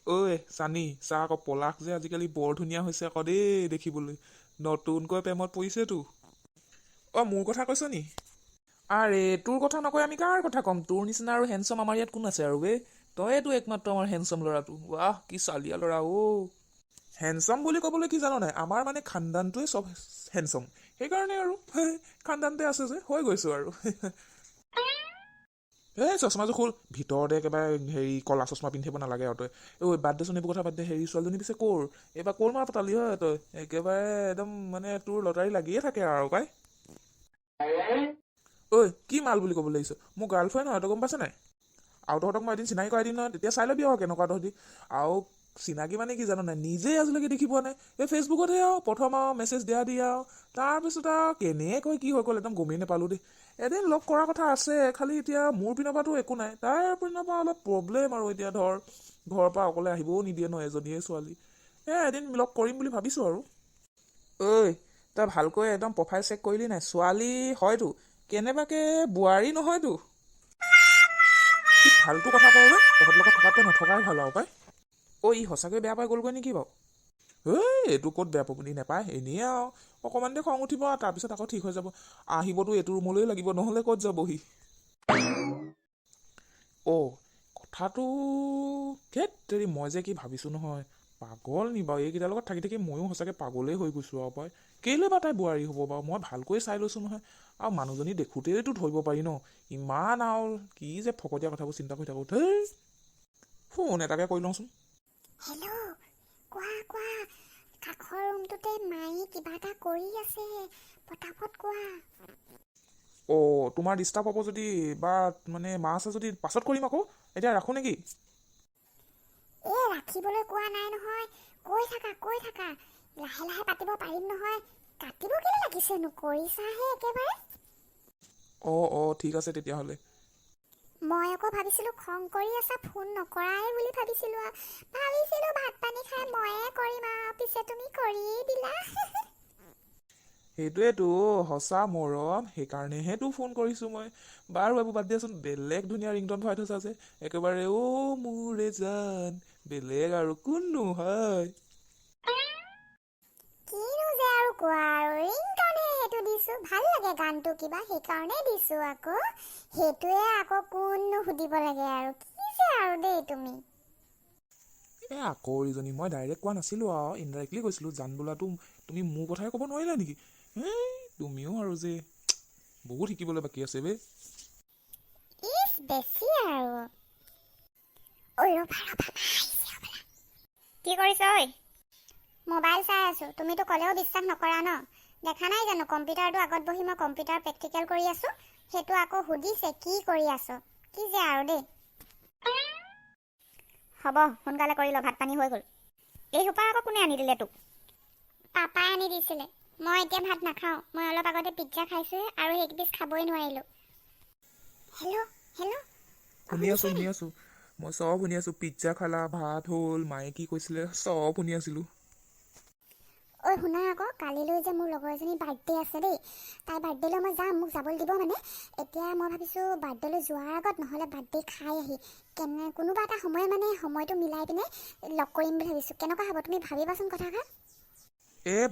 ঐ চানি চা আকৌ পলাশ যে আজিকালি বৰ ধুনীয়া হৈছে আকৌ দেই দেখিবলৈ। নতুনকৈ প্ৰেমত পৰিছেতো। মোৰ কথা কৈছ নি? আৰে তোৰ কথা নকৈ আমি কাৰ কথা ক'ম? তোৰ নিচিনা আৰু হেণ্ডচম আমাৰ ইয়াত কোন আছে আৰু বে? তয়েতো একমাত্ৰ আমাৰ হেণ্ডচম ল'ৰাটো। ৱাহ কি চালিয়া ল'ৰা হেণ্ডচম বুলি ক'বলৈ কি জান নাই, আমাৰ মানে খানদানটোৱে চব হেণ্ডচম। সেইকাৰণে আৰু খানদানতে আছে যে হৈ গৈছো আৰু চশমাযোৰ খোল, ভিতৰতে একেবাৰে হেৰি কলা চশমা পিন্ধিব নালাগে আৰু তই। বাদ দেচোন এইবোৰ কথা বাদ দে। হেৰি ছোৱালীজনী পিছে ক'ৰ? এইবাৰ ক'ৰ মাৰ পতালি হয় তই? একেবাৰে একদম মানে তোৰ লটাৰী লাগিয়ে থাকে আৰু পাই। কি মাল বুলি ক'ব লাগিছ? মোৰ গাৰ্লফ্ৰেণ্ড হয়, তই গম পাইছ নাই? আৰু তহঁতক মই এদিন চিনাকি কৰাই দিম নহয়, তেতিয়া চাই ল'বি আৰু কেনেকুৱা তহঁতি। আৰু চিনাকি মানে কি জান নাই, নিজেই আজিলৈকে দেখি পোৱা নাই। এই ফেচবুকতহে আৰু প্ৰথম আৰু মেছেজ দিয়া আৰু তাৰপিছত আৰু কেনেকৈ কি হৈ গ'ল একদম গমেই নাপালোঁ দেই। এদিন লগ কৰাৰ কথা আছে, খালি এতিয়া মোৰ পিনৰ পৰাতো একো নাই, তাইৰ পিনৰ পৰা অলপ প্ৰব্লেম আৰু এতিয়া ধৰ ঘৰৰ পৰা অকলে আহিবও নিদিয়ে ন, এজনীয়ে ছোৱালী। এদিন লগ কৰিম বুলি ভাবিছোঁ আৰু। তই ভালকৈ একদম প্ৰফাইল চেক কৰিলি নাই? ছোৱালী হয়তো, কেনেবাকে বোৱাৰী নহয়তো। কি ফাল্টু কথা কওঁ বে, তহঁতৰ লগত থকাতকৈ নথকাই ভাল আৰু পাই। ই সঁচাকৈ বেয়া পাই গ'লগৈ নেকি বাৰু? এইটো ক'ত বেয়া পাব নাপায়, এনেই আৰু অকণমান দেৰি খং উঠিব আৰু তাৰপিছত আকৌ ঠিক হৈ যাব। আহিবতো এইটো ৰুমলৈ লাগিব, নহ'লে ক'ত যাবহি। কথাটো ধেৎ তেৰি, মই যে কি ভাবিছোঁ নহয়, পাগল নি বাৰু এইকেইটাৰ লগত থাকি থাকি ময়ো সঁচাকৈ পাগলেই হৈ গৈছোঁ আৰু পাই। কেলৈ বা তাই বোৱাৰী হ'ব বাৰু? মই ভালকৈ চাই লৈছোঁ নহয়, আৰু মানুহজনী দেখোঁতেইতো ধৰিব পাৰি ন। ইমান আৰু কি যে ফকতীয়া কথাবোৰ চিন্তা কৰি থাকোঁ। ফোন এটাকে কৰি লওঁচোন। হেল্ল', কোৱা কোৱা। কাষৰ ৰুমটোতে মায়ে কিবা এটা কৰি আছে, পটাপট কোৱা। তোমাৰ ডিষ্টাৰ্ব হ'ব যদি বা মানে মা আছে যদি পাছত কৰিম আকৌ, এতিয়া ৰাখোঁ নেকি? ৰাখিবলৈ কোৱা নাই নহয়, কৈ থাকা। লাহে লাহে পাতিব পাৰিম নহয়, কাটিব কেলে লাগিছেনো? কৰিছাহে একেবাৰে। ঠিক আছে তেতিয়াহ'লে। মই আকৌ ভাবিছিলোঁ খং কৰি আছা, ফোন নকৰাই বুলি ভাবিছিলোঁ ভাত পানী খাই ময়ে কৰিম আৰু পিছে তুমি কৰিয়েই দিলা। সেইটোৱেতো সঁচা মৰম, সেইকাৰণেহে তোক ফোন কৰিছোঁ মই। বাৰু এইবোৰ বাদ দিয়াচোন, বেলেগ ধুনীয়া ৰিংটন ভৰাই থৈছা যে, একেবাৰে মোৰে জান, বেলেগ আৰু কোননো হয়? কিনো যে আৰু কোৱা আৰু, ৰিংটনহে সেইটো দিছোঁ। ভাল লাগে গানটো কিবা, সেইকাৰণে দিছোঁ আকৌ। সেইটোৱে আকৌ কোননো সুধিব লাগে আৰু, কি যে আৰু দেই তুমি। আকৌ ইজনী, মই ডাইৰেক্ট কোৱা নাছিলোঁ আৰু ইনডাইৰেক্টলি কৈছিলোঁ। জান বোলাটো তুমি মোৰ কথাই ক'ব নোৱাৰিলা নেকি? তুমিও আৰু যে বহুত শিকিবলৈ বাকী আছে বে। বেছি আৰু। কি কৰিছ ঐ? মোবাইল চাই আছোঁ, তুমিতো ক'লেও বিশ্বাস নকৰা ন। দেখা নাই জানো কম্পিউটাৰটো আগত বহি মই কম্পিউটাৰ প্ৰেক্টিকেল কৰি আছোঁ। সেইটো আকৌ সুধিছে কি কৰি আছ? কি যে আৰু দেই। হ'ব সোনকালে কৰি ল, ভাত পানী হৈ গ'ল। এই সোপা আকৌ কোনে আনি দিলে তোক? পাপাই আনি দিছিলে। মই এতিয়া ভাত নাখাওঁ, মই অলপ আগতে পিজ্জা খাইছোঁহে আৰু সেইকেইপিচ খাবই নোৱাৰিলোঁ। হেল্ল'। শুনি আছোঁ। মই চব শুনি আছোঁ। পিজ্জা খালা, ভাত হ'ল, মায়ে কি কৈছিলে, চব শুনি আছিলোঁ। শুনা আকৌ, কালিলৈ যে মোৰ লগৰ এজনী বাৰ্থডে আছে দেই। তাই বাৰ্থডেলৈ মই যাম, মোক যাবলৈ দিব মানে। এতিয়া মই ভাবিছোঁ বাৰ্থডেলৈ যোৱাৰ আগত নহ'লে বাৰ্থডে খাই আহি কোনোবা এটা সময় মানে সময়টো মিলাই পিনে লগ কৰিম বুলি ভাবিছোঁ। কেনেকুৱা হ'ব তুমি ভাবিবাচোন কথাষাৰ।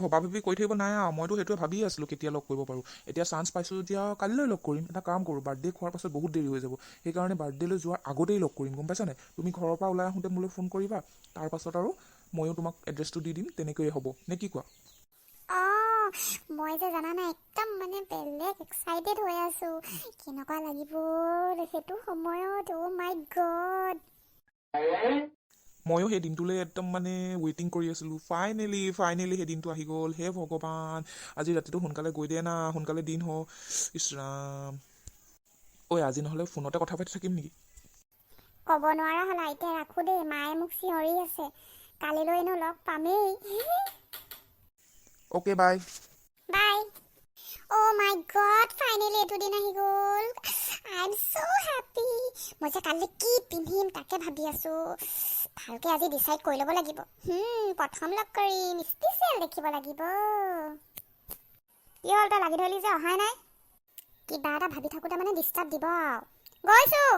ভবা ভবি কৰি থাকিব নাই আৰু, মইতো সেইটোৱে ভাবিয়ে আছিলোঁ কেতিয়া লগ কৰিব পাৰোঁ। এতিয়া চান্স পাইছোঁ যেতিয়া কালিলৈ লগ কৰিম। এটা কাম কৰোঁ, বাৰ্থডে খোৱাৰ পাছত বহুত দেৰি হৈ যাব। সেইকাৰণে বাৰ্থডেলৈ যোৱাৰ আগতেই লগ কৰিম, গম পাইছা নাই? তুমি ঘৰৰ পৰা ওলাই আহোঁতে মোলৈ ফোন কৰিবা, তাৰপাছত আৰু ময়ো তোমাক এড্ৰেছটো দি দিম, তেনেকৈয়ে হ'ব নে কি কোৱা? মই যে জানা নাই একদম মানে বেলেগ এক্সাইটেড হৈ আছোঁ। কেনেকুৱা লাগিব সেইটো সময়ত, মাই গড। ময়ো সেই দিনটোলৈ একদম মানে ৱেইটিং কৰি আছিলোঁ। ফাইনেলি সেই দিনটো আহি গ'ল। হে ভগৱান, আজি ৰাতিটো সোনকালে গৈ দিয়ে না, সোনকালে দিন হওক। ইছ ৰাম। আজি নহ'লে ফোনতে কথা পাতি থাকিম নেকি? ক'ব নোৱাৰা হ'লা, এতিয়া ৰাখোঁ দেই, মায়ে মোক চিঞৰি আছে। কালিলৈ এনেও লগ পামেই। Okay bye. Bye. My God, finally এইটো দিন আহি গ'ল। I am so' happy. মই যে কালি কি পিন্ধিম তাকে ভাবি আছোঁ। ভালকৈ আজি ডিচাইড কৰি ল'ব লাগিব। প্ৰথম লগ কৰিম, স্পেচিয়েল দেখিব লাগিব। কি হ'ল তই লাগি ধৰিলি যে অহাই নাই? কিবা এটা ভাবি থাকোঁতে মানে ডিষ্টাৰ্ব দিব আৰু। গৈছোঁ।